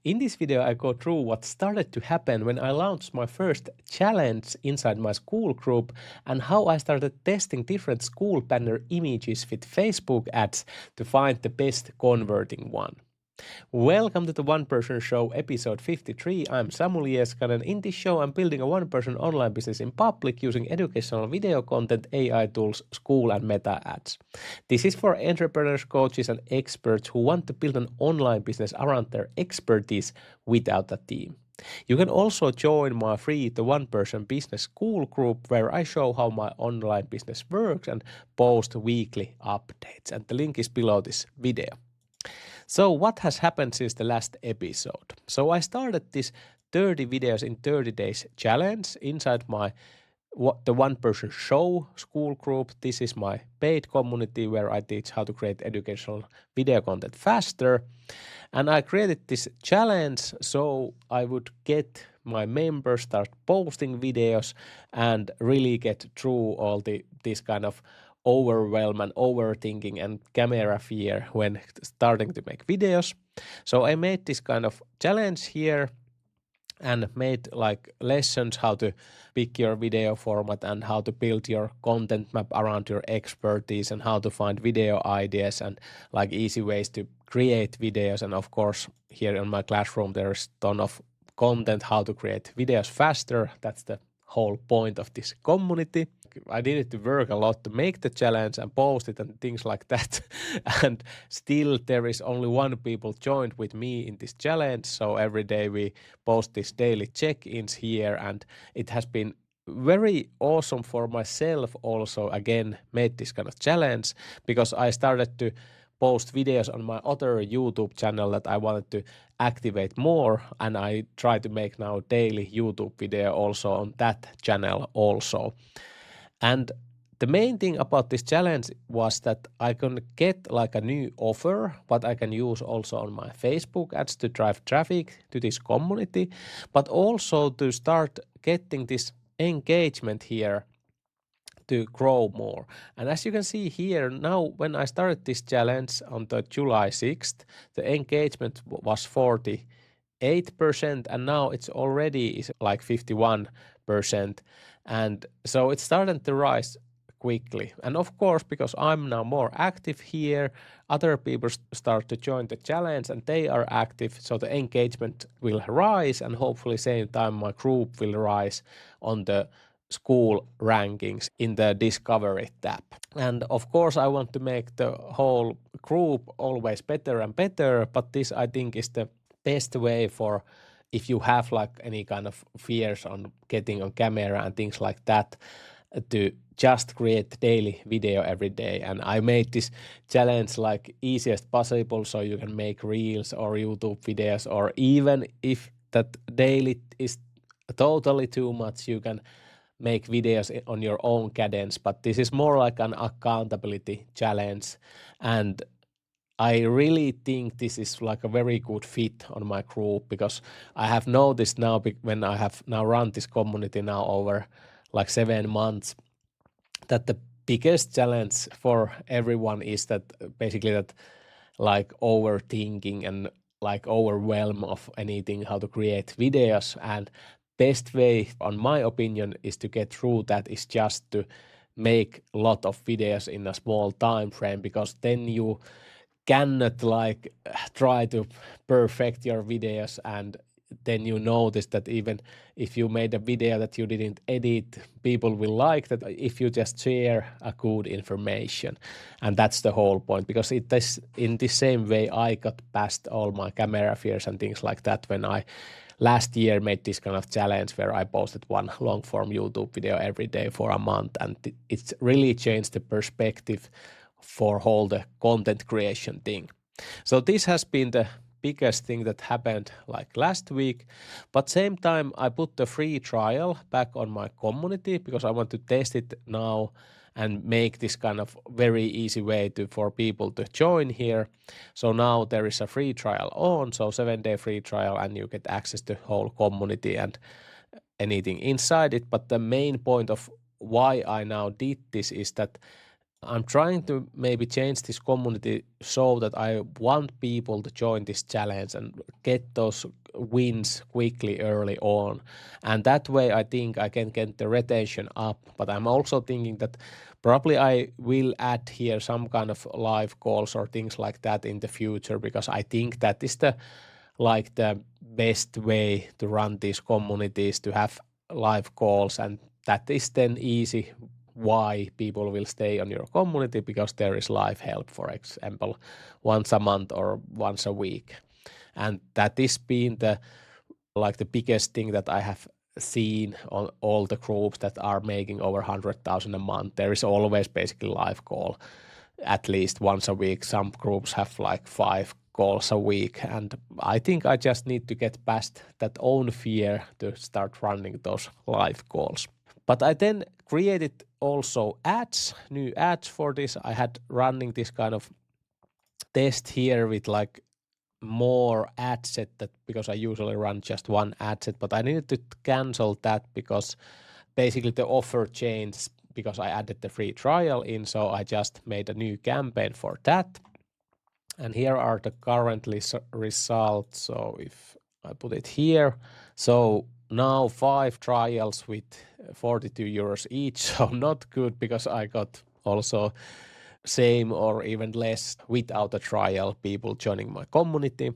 In this video, I go through what started to happen when I launched my first challenge inside my Skool group and how I started testing different Skool banner images with Facebook ads to find the best converting one. Welcome to the One Person Show episode 53. I'm Samuel Jeskanen. In this show, I'm building a one-person online business in public using educational video content, AI tools, Skool and meta ads. This is for entrepreneurs, coaches and experts who want to build an online business around their expertise without a team. You can also join my free The One Person Business Skool group where I show how my online business works and post weekly updates. And the link is below this video. So what has happened since the last episode? So I started this 30 videos in 30 days challenge inside the One Person Show Skool group. This is my paid community where I teach how to create educational video content faster. And I created this challenge so I would get my members start posting videos and really get through all this kind of overwhelm and overthinking and camera fear when starting to make videos. So I made this kind of challenge here and made like lessons how to pick your video format and how to build your content map around your expertise and how to find video ideas and like easy ways to create videos. And of course, here in my classroom, there's a ton of content how to create videos faster. That's the whole point of this community. I needed to work a lot to make the challenge and post it and things like that. And still there is only one people joined with me in this challenge. So every day we post these daily check-ins here and it has been very awesome for myself also again made this kind of challenge because I started to post videos on my other YouTube channel that I wanted to activate more and I try to make now daily YouTube video also on that channel also. And the main thing about this challenge was that I can get like a new offer, what I can use also on my Facebook ads to drive traffic to this community, but also to start getting this engagement here to grow more. And as you can see here now, when I started this challenge on the July 6th, the engagement was 48% and now it's already is like 51%. And so it's starting to rise quickly. And of course, because I'm now more active here, other people start to join the challenge and they are active. So the engagement will rise and hopefully same time my group will rise on the Skool rankings in the Discovery tab. And of course, I want to make the whole group always better and better, but this I think is the best way for if you have like any kind of fears on getting on camera and things like that, to just create daily video every day. And I made this challenge like easiest possible so you can make reels or YouTube videos, or even if that daily is totally too much, you can make videos on your own cadence, but this is more like an accountability challenge. And I really think this is like a very good fit on my group because I have noticed now when I have now run this community now over like 7 months that the biggest challenge for everyone is that basically that like overthinking and like overwhelm of anything how to create videos. And best way, on my opinion, is to get through that is just to make a lot of videos in a small time frame, because then you cannot like try to perfect your videos and then you notice that even if you made a video that you didn't edit, people will like that if you just share a good information. And that's the whole point, because it is in the same way I got past all my camera fears and things like that when I last year made this kind of challenge where I posted one long form YouTube video every day for a month, and it's really changed the perspective for whole the content creation thing. So this has been the biggest thing that happened like last week, but same time I put the free trial back on my community because I want to test it now and make this kind of very easy way for people to join here. So now there is a free trial on, so 7-day free trial, and you get access to whole community and anything inside it. But the main point of why I now did this is that I'm trying to maybe change this community so that I want people to join this challenge and get those wins quickly early on. And that way I think I can get the retention up. But I'm also thinking that probably I will add here some kind of live calls or things like that in the future, because I think that is the best way to run these communities, to have live calls, and that is then easy why people will stay on your community, because there is live help, for example, once a month or once a week. And that is been the biggest thing that I have seen on all the groups that are making over 100,000 a month. There is always basically live call at least once a week. Some groups have like 5 calls a week, and I think I just need to get past that own fear to start running those live calls. But I then created also ads, new ads for this. I had running this kind of test here with like more ad set, that because I usually run just one ad set, but I needed to cancel that because basically the offer changed because I added the free trial in. So I just made a new campaign for that. And here are the currently results. So if I put it here, so now 5 trials with 42 euros each. So not good, because I got also same or even less without a trial people joining my community.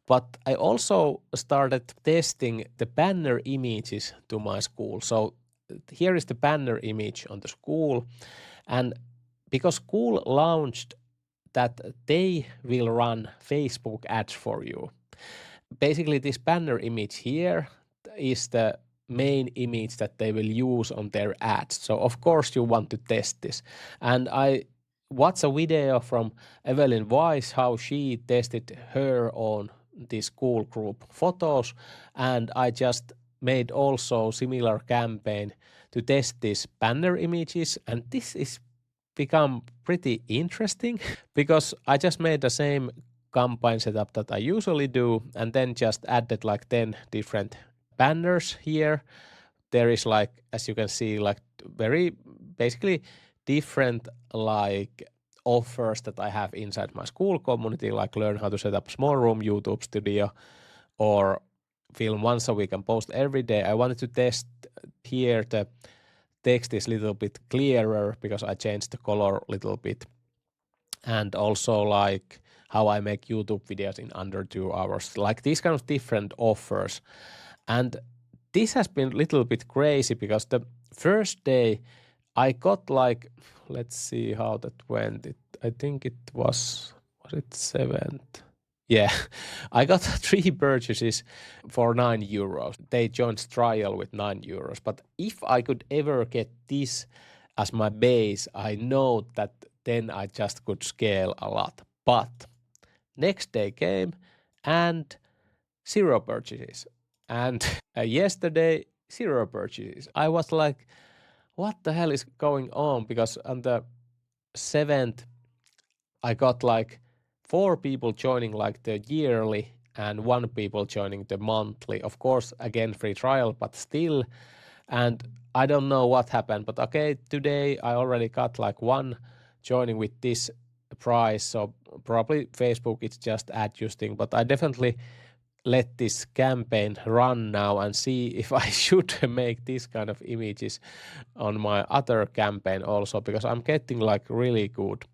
But I also started testing the banner images to my Skool. So here is the banner image on the Skool. And because Skool launched that they will run Facebook ads for you. Basically, this banner image here is the main image that they will use on their ads. So of course you want to test this. And I watched a video from Evelyn Weiss, how she tested her on this Skool group photos. And I just made also similar campaign to test these banner images. And this is become pretty interesting because I just made the same campaign setup that I usually do, and then just added like 10 different banners here. There is like, as you can see, like very basically different like offers that I have inside my Skool community, like learn how to set up small room YouTube studio, or film once a week and post every day. I wanted to test here the text is a little bit clearer because I changed the color a little bit. And also like how I make YouTube videos in under 2 hours, like these kind of different offers. And this has been a little bit crazy because the first day I got like, let's see how that went. I think it was it 7th? Yeah, I got 3 purchases for 9 euros. They joined trial with 9 euros. But if I could ever get this as my base, I know that then I just could scale a lot. But next day came and 0 purchases. And yesterday, 0 purchases. I was like, what the hell is going on? Because on the 7th, I got like 4 people joining like the yearly and 1 people joining the monthly. Of course, again, free trial, but still. And I don't know what happened, but okay, today I already got like 1 joining with this price. So probably Facebook is just adjusting, but I definitely let this campaign run now and see if I should make this kind of images on my other campaign also, because I'm getting like really good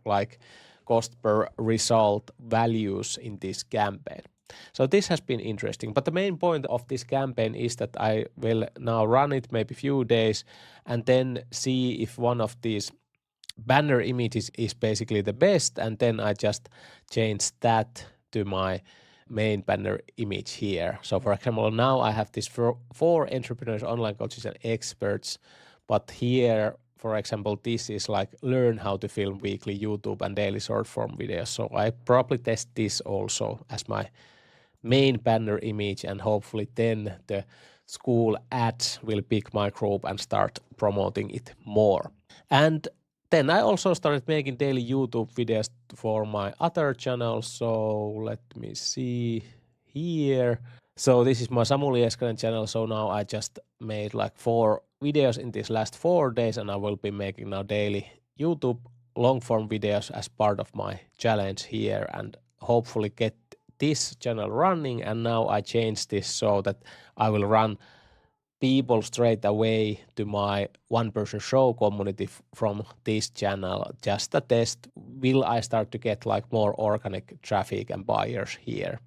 like cost per result values in this campaign. So this has been interesting, but the main point of this campaign is that I will now run it maybe few days and then see if one of these banner images is basically the best, and then I just change that to my main banner image here. So for example, now I have this for entrepreneurs, online coaches and experts, but here, for example, this is like learn how to film weekly YouTube and daily short form videos. So I probably test this also as my main banner image, and hopefully then the Skool ads will pick my group and start promoting it more. And then I also started making daily YouTube videos for my other channels. So let me see here. So this is my Samuli Eskanen channel. So now I just made like 4 videos in these last 4 days, and I will be making now daily YouTube long form videos as part of my challenge here and hopefully get this channel running. And now I changed this so that I will run people straight away to my one person show community from this channel. Just a test, will I start to get like more organic traffic and buyers here?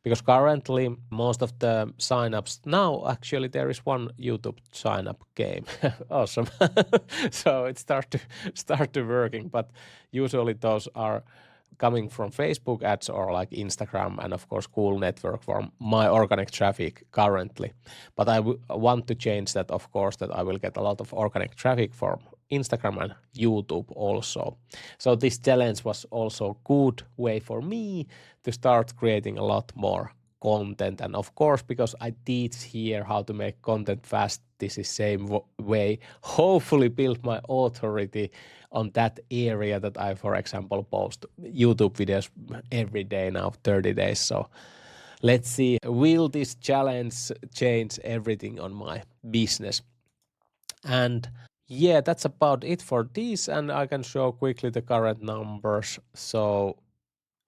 Because currently most of the signups now, actually there is one YouTube sign up game. Awesome. So it start to working, but usually those are coming from Facebook ads or like Instagram and of course Skool network for my organic traffic currently. But I want to change that, of course, that I will get a lot of organic traffic from Instagram and YouTube also. So this challenge was also good way for me to start creating a lot more content. And of course, because I teach here how to make content fast, this is same way, hopefully build my authority on that area that I, for example, post YouTube videos every day now, 30 days. So let's see, will this challenge change everything on my business? And yeah, that's about it for this. And I can show quickly the current numbers. So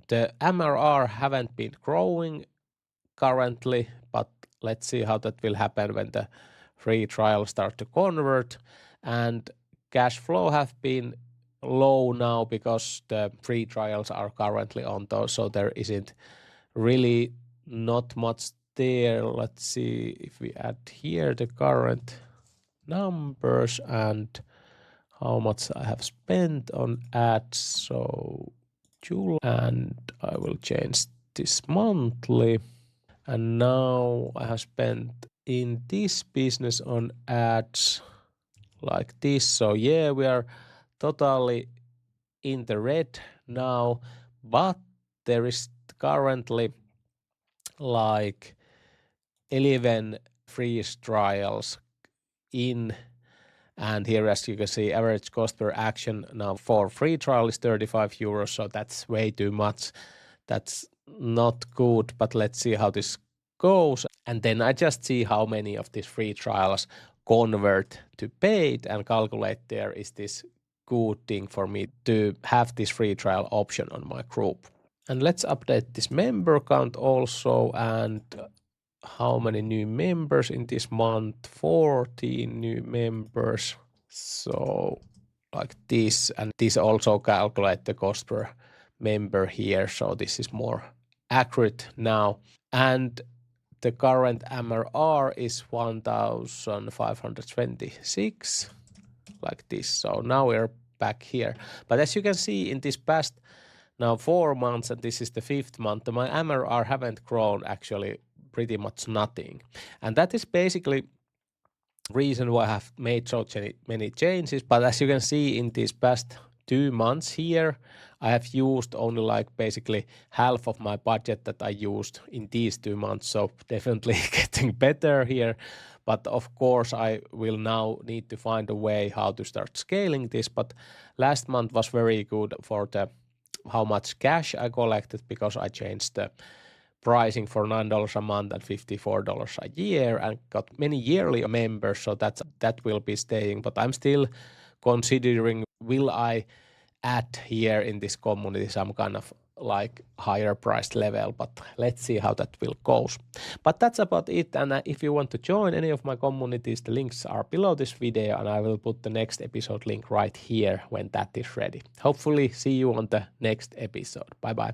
the MRR haven't been growing currently, but let's see how that will happen when the free trials start to convert. And cash flow have been low now because the free trials are currently on those, so there isn't really not much there. Let's see if we add here the current numbers and how much I have spent on ads. So July, and I will change this monthly. And now I have spent in this business on ads like this. So yeah, we are totally in the red now, but there is currently like 11 free trials in. And here, as you can see, average cost per action now for free trial is 35 euros. So that's way too much. That's not good, but let's see how this goes. And then I just see how many of these free trials convert to paid and calculate there is this good thing for me to have this free trial option on my group. And let's update this member count also, and how many new members in this month? 14 new members. So like this, and this also calculate the cost per member here. So this is more accurate now. And the current MRR is 1,526 like this. So now we're back here. But as you can see in this past now 4 months, and this is the 5th month, my MRR haven't grown actually pretty much nothing. And that is basically reason why I have made so many changes. But as you can see in these past 2 months here, I have used only like basically half of my budget that I used in these 2 months. So definitely getting better here. But of course, I will now need to find a way how to start scaling this. But last month was very good for the how much cash I collected, because I changed the pricing for $9 a month and $54 a year and got many yearly members. So that will be staying. But I'm still considering, will I add here in this community some kind of like higher priced level, but let's see how that will go. But that's about it. And if you want to join any of my communities, the links are below this video, and I will put the next episode link right here when that is ready. Hopefully see you on the next episode. Bye bye.